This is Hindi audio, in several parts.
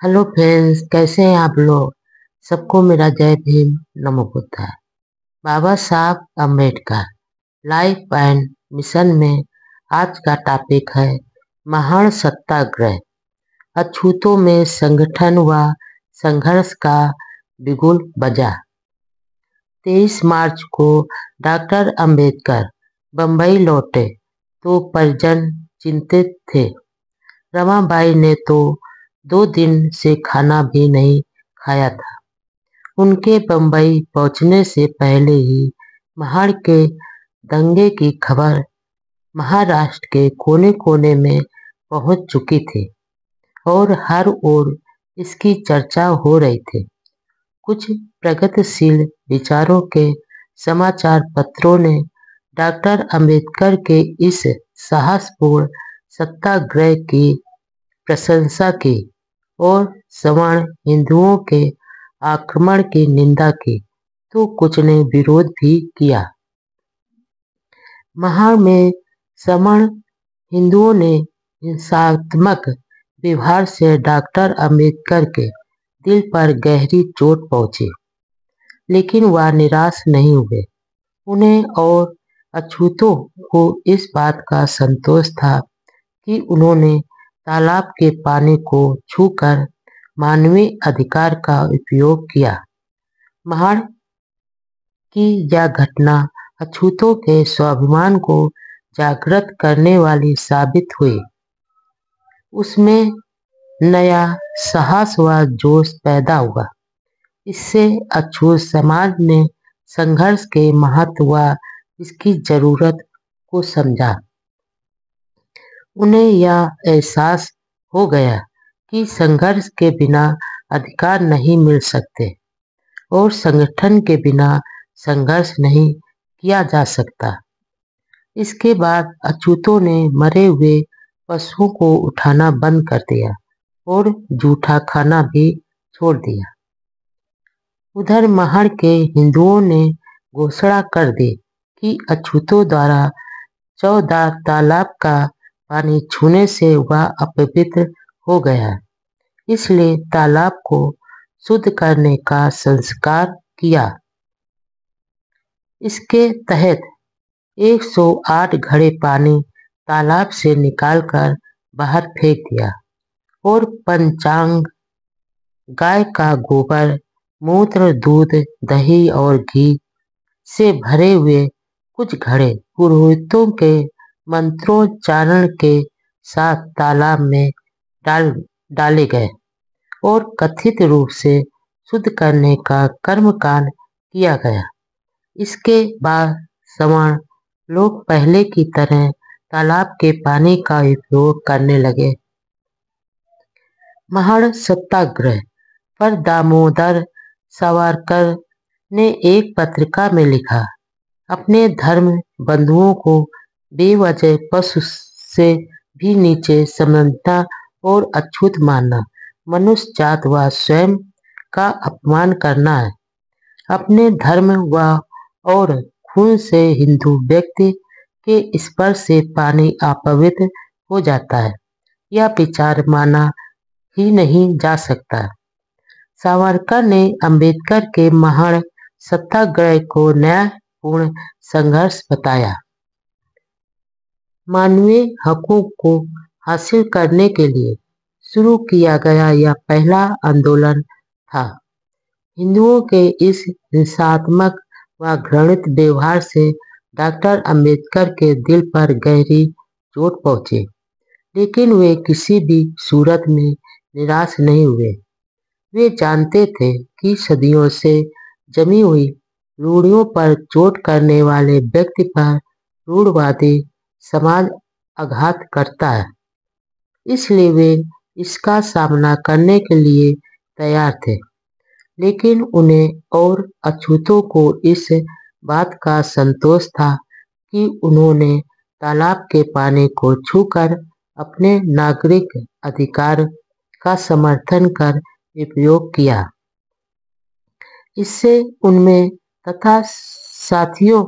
हेलो फ्रेंड्स, कैसे हैं आप लोग। सबको मेरा जय भीम, नमो बुद्धाय। बाबा Saheb Ambedkar life and mission में आज का टॉपिक है महान सत्याग्रह। अछूतों में संगठन व संघर्ष का बिगुल बजा। 23 मार्च को डॉक्टर अम्बेडकर बम्बई लौटे तो परिजन चिंतित थे। रमाबाई ने तो 2 दिन से खाना भी नहीं खाया था। उनके बम्बई पहुंचने से पहले ही महाड़ के दंगे की खबर महाराष्ट्र के कोने कोने में पहुंच चुकी थी और हर ओर इसकी चर्चा हो रही थी। कुछ प्रगतिशील विचारों के समाचार पत्रों ने डॉक्टर अंबेडकर के इस साहसपूर्ण सत्याग्रह की प्रशंसा की और सवर्ण हिंदुओं के आक्रमण की निंदा की, तो कुछ ने विरोध भी किया। महाड़ में सवर्ण हिंदुओं ने हिंसात्मक व्यवहार से डॉक्टर अंबेडकर के दिल पर गहरी चोट पहुंची, लेकिन वह निराश नहीं हुए। उन्हें और अछूतों को इस बात का संतोष था कि उन्होंने तालाब के पानी को छूकर मानवीय अधिकार का उपयोग किया। महाड़ की यह घटना अछूतों के स्वाभिमान को जागृत करने वाली साबित हुई। उसमें नया साहस व जोश पैदा हुआ। इससे अछूत समाज ने संघर्ष के महत्व व इसकी जरूरत को समझा। उन्हें यह एहसास हो गया कि संघर्ष के बिना अधिकार नहीं मिल सकते और संगठन के बिना संघर्ष नहीं किया जा सकता। इसके बाद अछूतों ने मरे हुए पशुओं को उठाना बंद कर दिया और जूठा खाना भी छोड़ दिया। उधर महाड़ के हिंदुओं ने घोषणा कर दी कि अछूतों द्वारा 14 तालाब का पानी छूने से वह अपवित्र हो गया, इसलिए तालाब को शुद्ध करने का संस्कार किया। इसके तहत 108 घड़े पानी तालाब से निकालकर बाहर फेंक दिया और पंचांग, गाय का गोबर, मूत्र, दूध, दही और घी से भरे हुए कुछ घड़े पुरोहितों के मंत्रोच्चारण के साथ तालाब में डाले गए और कथित रूप से शुद्ध करने का कर्मकांड किया गया। इसके बाद सवर्ण लोग पहले की तरह तालाब के पानी का उपयोग करने लगे। महाड़ सत्याग्रह पर दामोदर सावरकर ने एक पत्रिका में लिखा, अपने धर्म बंधुओं को बेवजह पशु से भी नीचे समझना और अछूत मानना मनुष्य जात व स्वयं का अपमान करना है। अपने धर्म व और खून से हिंदू व्यक्ति के स्पर्श से पानी अपवित्र हो जाता है, यह विचार माना ही नहीं जा सकता। सावरकर ने अंबेडकर के महान सत्याग्रह को न्यायपूर्ण संघर्ष बताया। मानवीय हकों को हासिल करने के लिए शुरू किया गया यह पहला आंदोलन था। हिंदुओं के इस हिंसात्मक व घृणित व्यवहार से डॉक्टर अंबेडकर के दिल पर गहरी चोट पहुंची, लेकिन वे किसी भी सूरत में निराश नहीं हुए। वे जानते थे कि सदियों से जमी हुई रूढ़ियों पर चोट करने वाले व्यक्ति पर रूढ़वादी समाज आघात करता है, इसलिए वे इसका सामना करने के लिए तैयार थे। लेकिन उन्हें और अछूतों को इस बात का संतोष था कि उन्होंने तालाब के पानी को छूकर अपने नागरिक अधिकार का समर्थन कर उपयोग किया। इससे उनमें तथा साथियों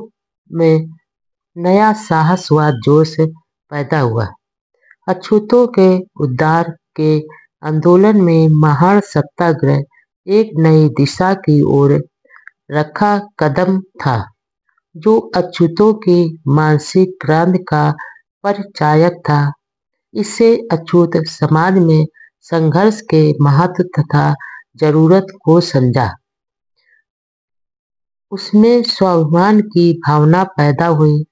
में नया साहस व जोश पैदा हुआ। अछूतों के उद्धार के आंदोलन में महान सत्याग्रह एक नई दिशा की ओर रखा कदम था, जो अछूतों की मानसिक क्रांति का परिचायक था। इससे अछूत समाज में संघर्ष के महत्व तथा जरूरत को समझा। उसमें स्वाभिमान की भावना पैदा हुई।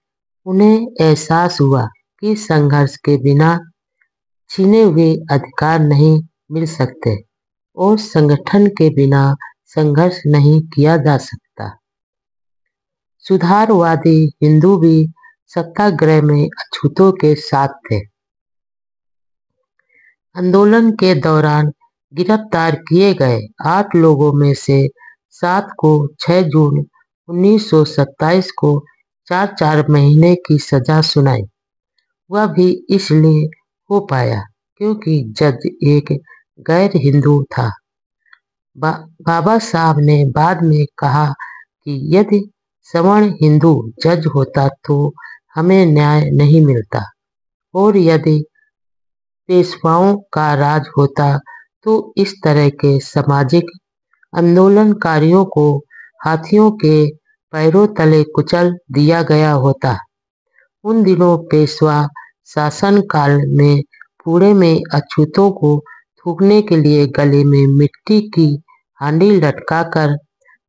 उन्हें एहसास हुआ कि संघर्ष के बिना छीने हुए अधिकार नहीं मिल सकते और संगठन के बिना संघर्ष नहीं किया जा सकता। सुधारवादी हिंदू भी सत्याग्रह में अछूतों के साथ थे। आंदोलन के दौरान गिरफ्तार किए गए 8 लोगों में से 7 को 6 जून 1927 को 4-4 महीने की सजा सुनाई। वह भी इसलिए हो पाया क्योंकि जज एक गैर हिंदू था। बाबा साहब ने बाद में कहा कि यदि सवर्ण हिंदू जज होता तो हमें न्याय नहीं मिलता, और यदि पेशवाओं का राज होता तो इस तरह के सामाजिक आंदोलनकारियों को हाथियों के पैरों तले कुचल दिया गया होता। उन दिनों पेशवा शासन काल में पुणे में अछूतों को थूकने के लिए गले में मिट्टी की हांडी लटकाकर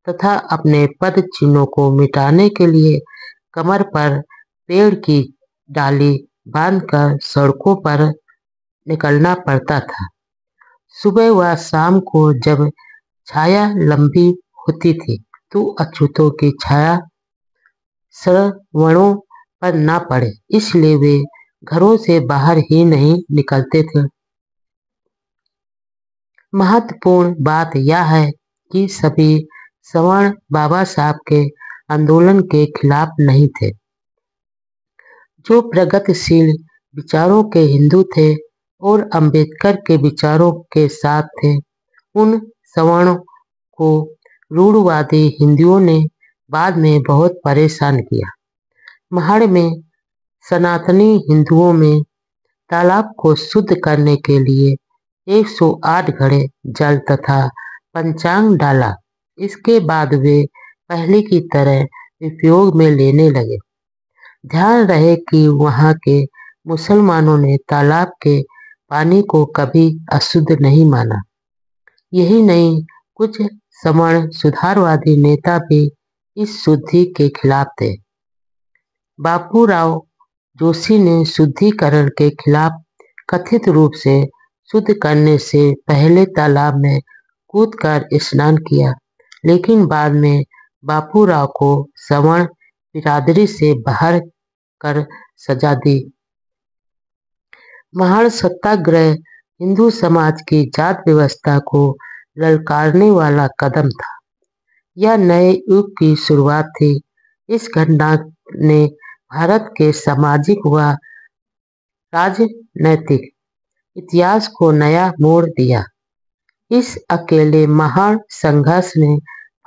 तथा अपने पद चिन्हों को मिटाने के लिए कमर पर पेड़ की डाली बांधकर सड़कों पर निकलना पड़ता था। सुबह व शाम को जब छाया लंबी होती थी तो अछूतों की छाया सवर्णों पर न पड़े, इसलिए वे घरों से बाहर ही नहीं निकलते थे। महत्वपूर्ण बात यह है कि सभी सवर्ण बाबा साहब के आंदोलन के खिलाफ नहीं थे। जो प्रगतिशील विचारों के हिंदू थे और अंबेडकर के विचारों के साथ थे, उन सवर्णों को रूढ़वादी हिंदुओं ने बाद में बहुत परेशान किया। महाड़ में सनातनी हिंदुओं में तालाब को शुद्ध करने के लिए 108 घड़े जल तथा पंचांग डाला। इसके बाद वे पहले की तरह उपयोग में लेने लगे। ध्यान रहे कि वहाँ के मुसलमानों ने तालाब के पानी को कभी अशुद्ध नहीं माना। यही नहीं, कुछ सवर्ण सुधारवादी नेता भी इस शुद्धि के खिलाफ थे। बापूराव जोशी ने शुद्धिकरण के खिलाफ कथित रूप से शुद्ध करने से पहले तालाब में कूदकर स्नान किया, लेकिन बाद में बापूराव को सवर्ण बिरादरी से बाहर कर सजा दी। महान सत्याग्रह हिंदू समाज की जात व्यवस्था को ललकारने वाला कदम था। यह नए युग की शुरुआत थी। इस घटना ने भारत के सामाजिक व राजनैतिक इतिहास को नया मोड़ दिया। इस अकेले महान संघर्ष ने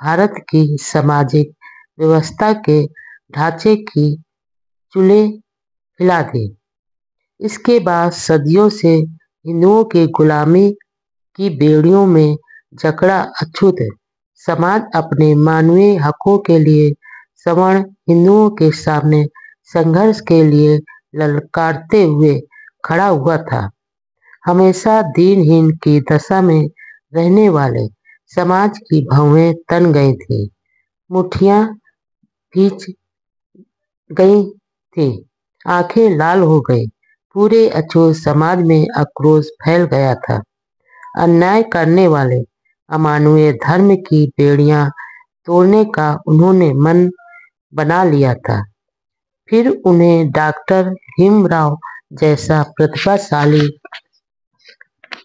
भारत की सामाजिक व्यवस्था के ढांचे की चूल्हे हिला दी। इसके बाद सदियों से हिंदुओं की गुलामी की बेड़ियों में जकड़ा अछूत समाज अपने मानवीय हकों के लिए सवर्ण हिंदुओं के सामने संघर्ष के लिए ललकारते हुए खड़ा हुआ था। हमेशा दीनहीन की दशा में रहने वाले समाज की भौहें तन गई थी, मुट्ठियां भींच गई थी, आंखें लाल हो गई। पूरे अछूत समाज में आक्रोश फैल गया था। अन्याय करने वाले अमानवीय धर्म की बेड़ियां तोड़ने का उन्होंने मन बना लिया था। फिर उन्हें डॉक्टर भीमराव जैसा प्रतिभाशाली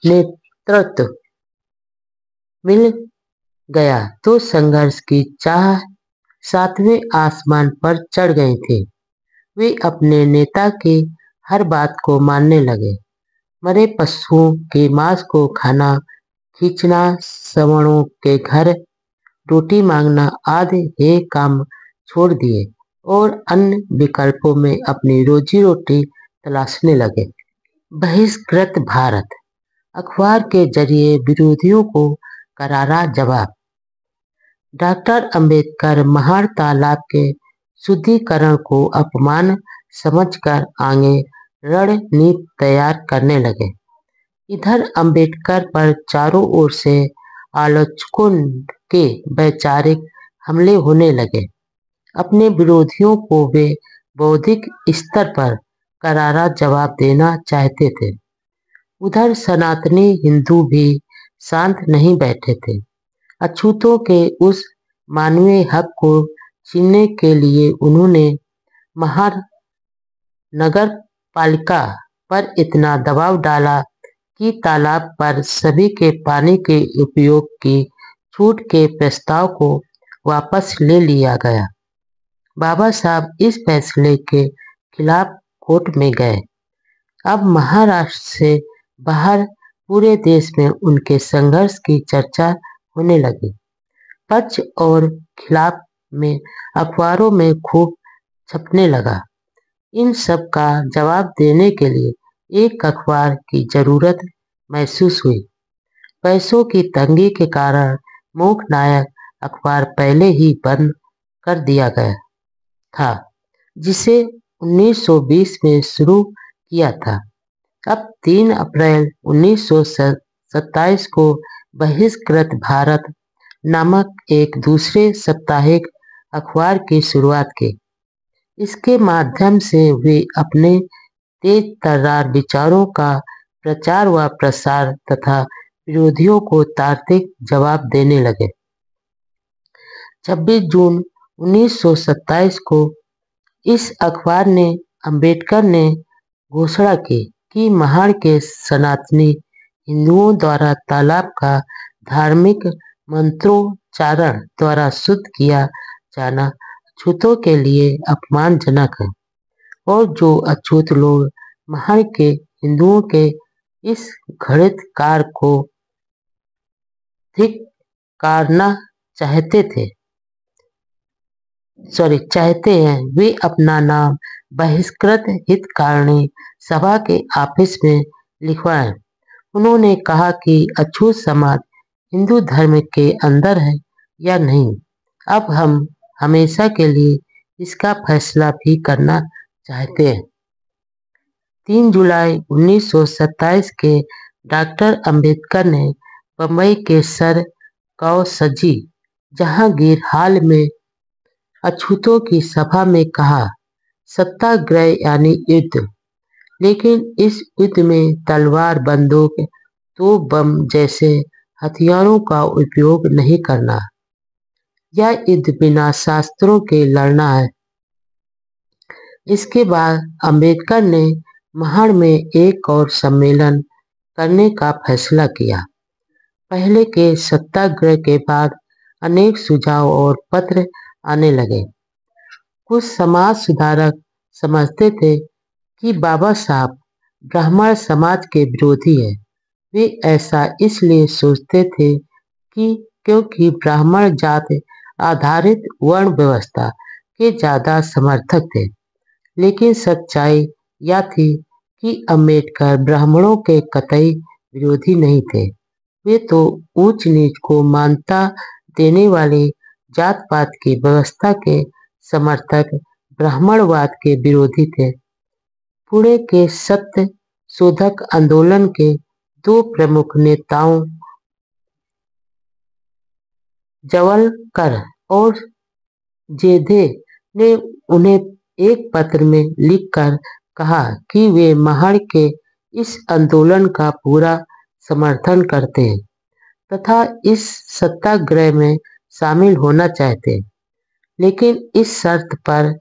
नेतृत्व मिल गया तो संघर्ष की चाह 7वें आसमान पर चढ़ गई थी। वे अपने नेता की हर बात को मानने लगे। मरे पशुओं के मांस को खाना, खींचना, सवर्णों के घर रोटी मांगना आदि ये काम छोड़ दिए और अन्य विकल्पों में अपनी रोजी रोटी तलाशने लगे। बहिष्कृत भारत अखबार के जरिए विरोधियों को करारा जवाब। डॉक्टर अंबेडकर महाड़ तालाब के शुद्धिकरण को अपमान समझकर आगे रणनीति तैयार करने लगे। इधर अंबेडकर पर चारों ओर से आलोचकों के वैचारिक हमले होने लगे। अपने विरोधियों को वे बौद्धिक स्तर पर करारा जवाब देना चाहते थे। उधर सनातनी हिंदू भी शांत नहीं बैठे थे। अछूतों के उस मानवीय हक को छीनने के लिए उन्होंने महानगर पालिका पर इतना दबाव डाला कि तालाब पर सभी के पानी के उपयोग की छूट के प्रस्ताव को वापस ले लिया गया। बाबा साहब इस फैसले के खिलाफ कोर्ट में गए। अब महाराष्ट्र से बाहर पूरे देश में उनके संघर्ष की चर्चा होने लगी। पक्ष और खिलाफ में अखबारों में खूब छपने लगा। इन सब का जवाब देने के लिए एक अखबार की जरूरत महसूस हुई। पैसों की तंगी के कारण मूक नायक अखबार पहले ही बंद कर दिया गया था, जिसे 1920 में शुरू किया था। अब 3 अप्रैल 1927 को बहिष्कृत भारत नामक एक दूसरे साप्ताहिक अखबार की शुरुआत की। इसके माध्यम से वे अपने तेज तर्रार विचारों का प्रचार व प्रसार तथा विरोधियों को तार्किक जवाब देने लगे। 26 जून 1927 को इस अखबार ने अंबेडकर ने घोषणा की कि महाड़ के सनातनी हिंदुओं द्वारा तालाब का धार्मिक मंत्रोच्चारण द्वारा शुद्ध किया जाना अछूतों के लिए अपमानजनक है और जो अछूत लोग महाड़ के हिंदुओं के इस घृणित कार्य को धिक्कारना चाहते हैं, वे अपना नाम बहिष्कृत हितकारिणी सभा के ऑफिस में लिखवाएं। उन्होंने कहा कि अछूत समाज हिंदू धर्म के अंदर है या नहीं, अब हम हमेशा के लिए इसका फैसला भी करना चाहते हैं। 3 जुलाई 1927 के डॉक्टर अंबेडकर ने बम्बई के सर कौसजी जहांगीर हॉल में अछूतों की सभा में कहा, सत्याग्रह यानी युद्ध, लेकिन इस युद्ध में तलवार, बंदूक, तोप, बम जैसे हथियारों का उपयोग नहीं करना। यह युद्ध बिना शास्त्रों के लड़ना है। इसके बाद अंबेडकर ने महाड़ में एक और सम्मेलन करने का फैसला किया। पहले के सत्याग्रह के बाद अनेक सुझाव और पत्र आने लगे। कुछ समाज सुधारक समझते थे कि बाबा साहब ब्राह्मण समाज के विरोधी है। वे ऐसा इसलिए सोचते थे कि क्योंकि ब्राह्मण जाति आधारित वर्ण व्यवस्था के ज्यादा समर्थक थे। लेकिन सच्चाई यह थी कि अंबेडकर ब्राह्मणों के कतई विरोधी नहीं थे। वे तो ऊंच नीच को मान्यता देने वाली जात पात की व्यवस्था के समर्थक, ब्राह्मणवाद के विरोधी थे। पुणे के सत्य शोधक आंदोलन के 2 प्रमुख नेताओं जवलकर और जेधे ने उन्हें एक पत्र में लिखकर कहा कि वे महाड़ के इस आंदोलन का पूरा समर्थन करते हैं तथा इस सत्याग्रह में शामिल होना चाहते हैं, लेकिन इस शर्त पर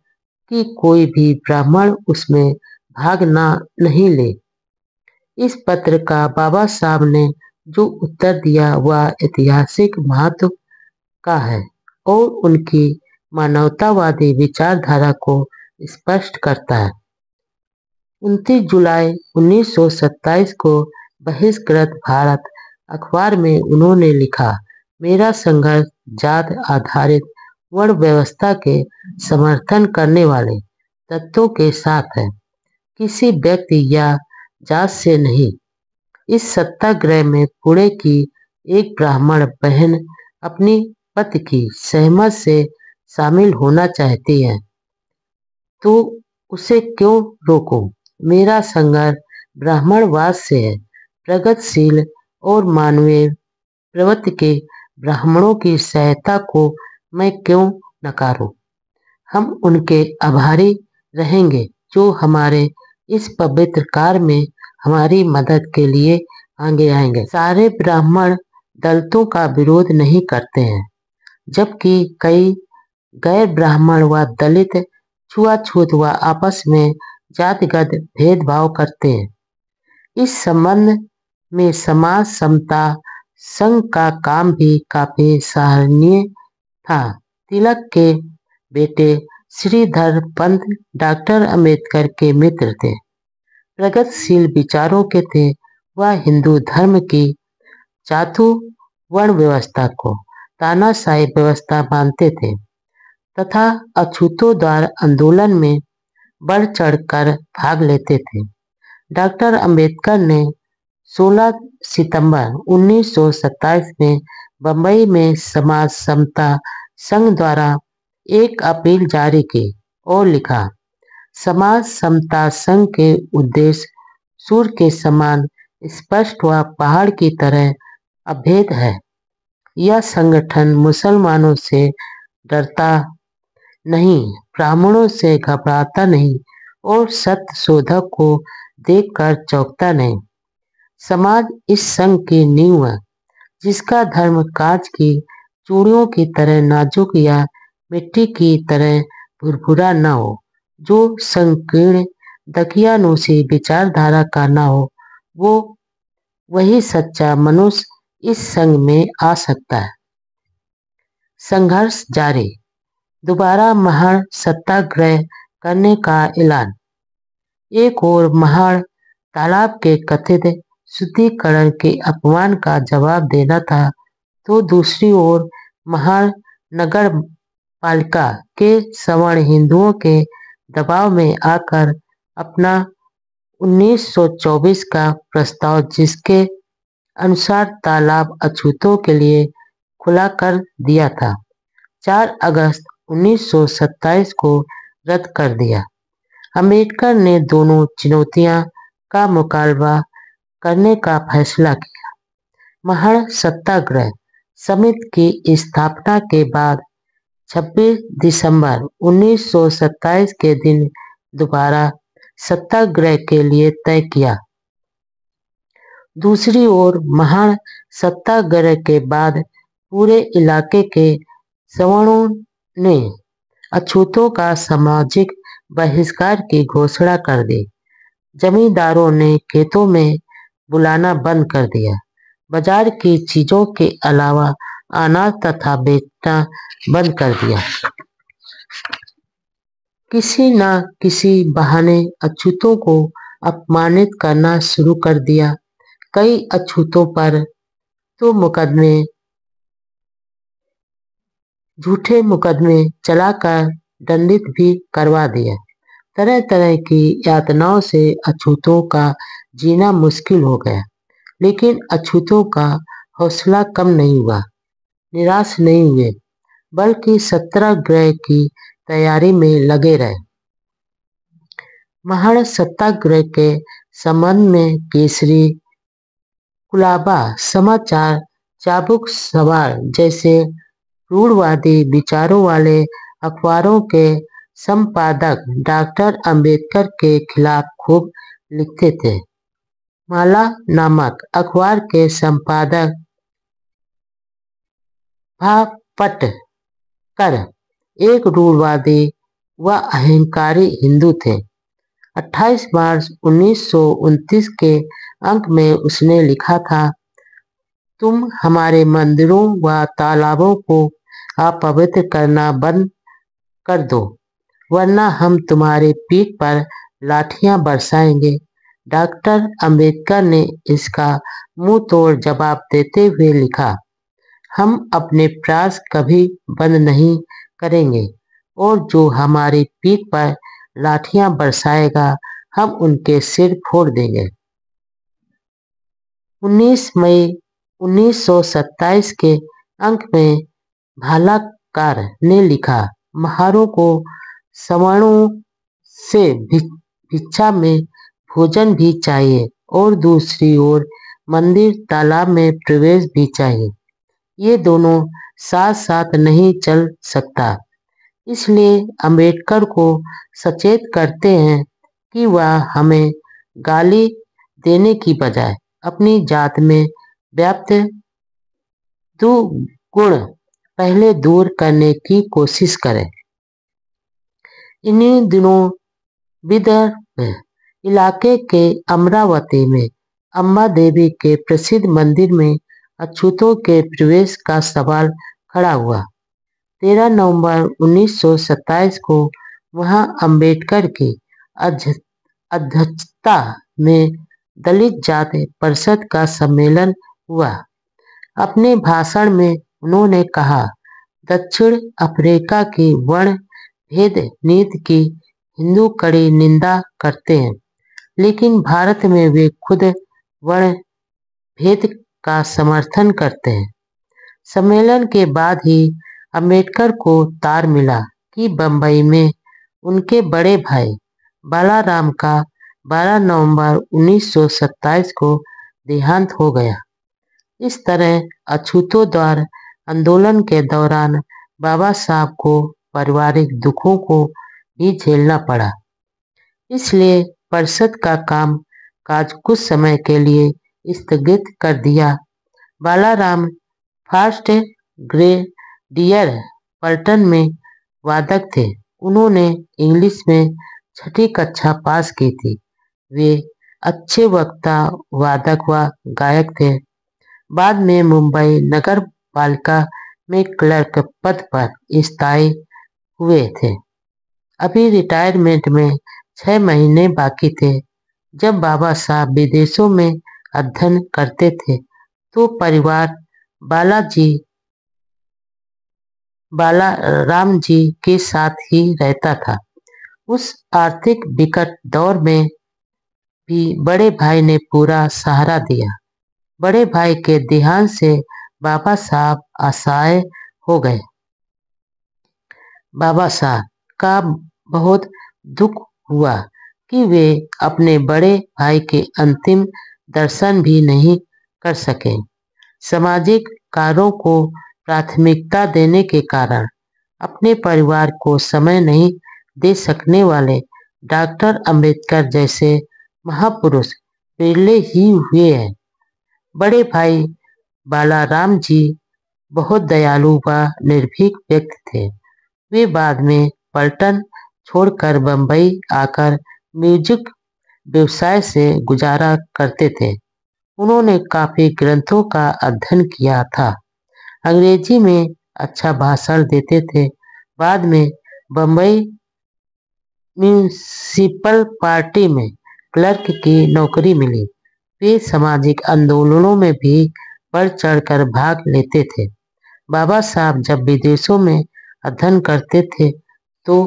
कि कोई भी ब्राह्मण उसमें भाग नहीं ले। इस पत्र का बाबा साहब ने जो उत्तर दिया वह ऐतिहासिक महत्व का है और उनकी मानवतावादी विचारधारा को स्पष्ट करता है। 29 जुलाई 1927 को बहिष्कृत भारत अखबार में उन्होंने लिखा, मेरा संघर्ष जात आधारित वर्ण व्यवस्था के समर्थन करने वाले तत्वों के साथ है, किसी व्यक्ति या जात से नहीं। इस सत्याग्रह में पुणे की एक ब्राह्मण बहन अपनी पति की सहमत से शामिल होना चाहती है, तो उसे क्यों रोको। मेरा संघर्ष ब्राह्मणवाद से है। प्रगतिशील और मानवीय प्रवृत्ति के ब्राह्मणों की सहायता को मैं क्यों नकारूं। हम उनके आभारी रहेंगे जो हमारे इस पवित्र कार्य में हमारी मदद के लिए आगे आएंगे। सारे ब्राह्मण दलितों का विरोध नहीं करते हैं, जबकि कई गैर ब्राह्मण व दलित छुआछूत व आपस में जातिगत भेदभाव करते हैं। इस संबंध में समाज समता संघ का काम भी काफी सराहनीय था। तिलक के बेटे श्रीधर पंत डॉक्टर अंबेडकर के मित्र थे, प्रगतिशील विचारों के थे। वह हिंदू धर्म की चातुवर्ण व्यवस्था को तानाशाही व्यवस्था मानते थे तथा अछूतों द्वारा आंदोलन में बढ़ चढ़कर भाग लेते थे। डॉक्टर अंबेडकर ने 16 सितंबर 1927 में बंबई में समाज समता संघ द्वारा एक अपील जारी की और लिखा, समाज समता संघ के उद्देश्य सूर्य के समान स्पष्ट व पहाड़ की तरह अभेद है। यह संगठन मुसलमानों से डरता नहीं, ब्राह्मणों से घबराता नहीं और सत्य शोधक को देखकर चौंकता नहीं। समाज इस संघ की नींव है, जिसका धर्म कांच की चूड़ियों की तरह नाजुक या मिट्टी की तरह भुरभुरा न हो, जो संकीर्ण दकियानूसी विचारधारा का न हो, वो वही सच्चा मनुष्य इस संघ में आ सकता है। संघर्ष जारी। दोबारा महाड़ सत्याग्रह करने का ऐलान। एक ओर महाड़ तालाब के कथित शुद्धिकरण के अपमान का जवाब देना था, तो दूसरी ओर महाड़ नगर पालिका के सवर्ण हिंदुओं के दबाव में आकर अपना 1924 का प्रस्ताव, जिसके अनुसार तालाब अछूतों के लिए खुला कर दिया था, 4 अगस्त 1927 को रद्द कर दिया। अंबेडकर ने दोनों चुनौतियां का मुकाबला करने का फैसला किया। महाड़ सत्याग्रह समिति की स्थापना के बाद 26 दिसंबर 1927 के दिन दोबारा सत्याग्रह के लिए तय किया। दूसरी ओर महाड़ सत्याग्रह के बाद पूरे इलाके के सवर्णों ने अछूतों का सामाजिक बहिष्कार की घोषणा कर दी। जमींदारों ने खेतों में बुलाना बंद कर दिया, बाजार की चीजों के अलावा अनाज तथा बेचना बंद कर दिया। किसी न किसी बहाने अछूतों को अपमानित करना शुरू कर दिया। कई अछूतों पर तो झूठे मुकदमे चलाकर दंडित भी करवा दिया। तरह तरह की यातनाओं से अछूतों का जीना मुश्किल हो गया, लेकिन अछूतों का हौसला कम नहीं हुआ, निराश नहीं हुए, बल्कि सत्याग्रह की तैयारी में लगे रहे। महाड़ सत्याग्रह के संबंध में केसरी, कुलाबा समाचार, चाबुक सवार जैसे रूढ़वादी विचारों वाले अखबारों के संपादक डॉक्टर अंबेडकर के खिलाफ खूब लिखते थे। माला नामक अखबार के संपादक भापटकर एक रूढ़वादी व अहंकारी हिंदू थे। 28 मार्च 1929 के अंक में उसने लिखा था, तुम हमारे मंदिरों व तालाबों को अपवित्र करना बंद कर दो, वरना हम तुम्हारे पीठ पर लाठियां बरसाएंगे। डॉक्टर अंबेडकर ने इसका मुंह तोड़ जवाब देते हुए लिखा, हम अपने प्रयास कभी बंद नहीं करेंगे और जो हमारी पीठ पर लाठियां बरसाएगा, हम उनके सिर फोड़ देंगे। 19 मई 1927 के अंक में भालाकार ने लिखा, महारों को सवर्णों से भिक्षा में भोजन भी चाहिए और दूसरी ओर मंदिर तालाब में प्रवेश भी चाहिए। ये दोनों साथ साथ नहीं चल सकता। इसलिए अंबेडकर को सचेत करते हैं कि वह हमें गाली देने की बजाय अपनी जात में व्याप्त दुर्गुण पहले दूर करने की कोशिश करें। इन्हीं दिनों विदर्भ इलाके के अमरावती में अम्बा देवी के प्रसिद्ध मंदिर में अछूतों के प्रवेश का सवाल खड़ा हुआ। 13 नवंबर 1927 को वहां अंबेडकर की अध्यक्षता में दलित जाति परिषद का सम्मेलन हुआ। अपने भाषण में उन्होंने कहा, दक्षिण अफ्रीका की वर्ण भेद नीति की हिंदू कड़ी निंदा करते हैं, लेकिन भारत में वे खुद वर्ण भेद का समर्थन करते हैं। सम्मेलन के बाद ही अंबेडकर को तार मिला कि बंबई में उनके बड़े भाई बालाराम का 12 नवंबर 1927 को देहांत हो गया। इस तरह अछूतों द्वारा आंदोलन के दौरान बाबा साहब को पारिवारिक दुखों को भी झेलना पड़ा। इसलिए परिषद का काम काज कुछ समय के लिए स्थगित कर दिया। बालाराम फर्स्ट ग्रेडियर पलटन में वादक थे। उन्होंने इंग्लिश में 6ठी कक्षा पास की थी। वे अच्छे वक्ता, वादक व गायक थे। बाद में मुंबई नगर पालिका में क्लर्क पद पर स्थायी हुए थे। अभी रिटायरमेंट में 6 महीने बाकी थे। जब बाबा साहब विदेशों में अध्ययन करते थे तो परिवार बालाराम जी के साथ ही रहता था। उस आर्थिक विकट दौर में भी बड़े भाई ने पूरा सहारा दिया। बड़े भाई के देहांत से बाबा साहब असहाय हो गए। बाबा साहब का बहुत दुख हुआ कि वे अपने बड़े भाई के अंतिम दर्शन भी नहीं कर सके। सामाजिक कार्यों को प्राथमिकता देने के कारण अपने परिवार को समय नहीं दे सकने वाले डॉक्टर अंबेडकर जैसे महापुरुष विरले ही हुए हैं। बड़े भाई बालाराम जी बहुत दयालु व निर्भीक व्यक्ति थे। वे बाद में पलटन छोड़कर बंबई आकर म्यूजिक व्यवसाय से गुजारा करते थे। उन्होंने काफी ग्रंथों का अध्ययन किया था। अंग्रेजी में अच्छा भाषण देते थे। बाद में बंबई म्यूनिसिपल पार्टी में क्लर्क की नौकरी मिली। वे सामाजिक आंदोलनों में भी बढ़ चढ़कर भाग लेते थे। बाबा साहब जब विदेशों में अध्ययन करते थे तो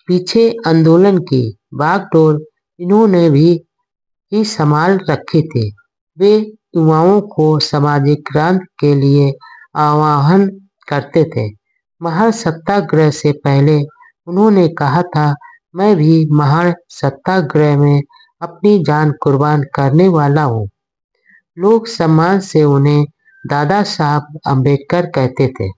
पीछे आंदोलन की बागडोर इन्होंने भी ही संभाल रखी थी। वे युवाओं को सामाजिक क्रांति के लिए आह्वान करते थे। महान सत्याग्रह से पहले उन्होंने कहा था, मैं भी महान सत्याग्रह में अपनी जान कुर्बान करने वाला हूँ। लोग सम्मान से उन्हें दादा साहब अम्बेडकर कहते थे।